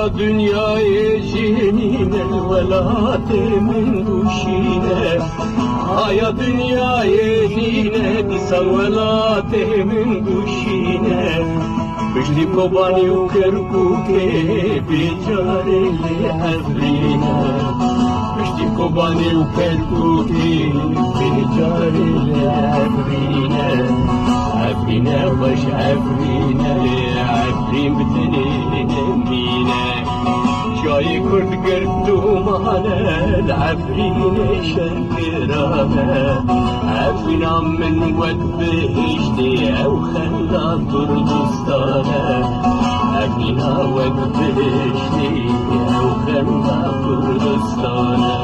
يا دنيا يجيني الولاد من وشينا يا دنيا يجينا ديسان ولاد من وشينا بجلي كوباني وكركوكي بجاري لعفرينا بجلي كوباني وكركوكي بجاري لعفرينا عفرينا وش عفرينا عفرين بتنينينا جاي كرد قردو معنا العفرين شنكرانا عفرينا من ود بهجتي او خلا كردستانا عفرينا ود بهجتي او خلا كردستانا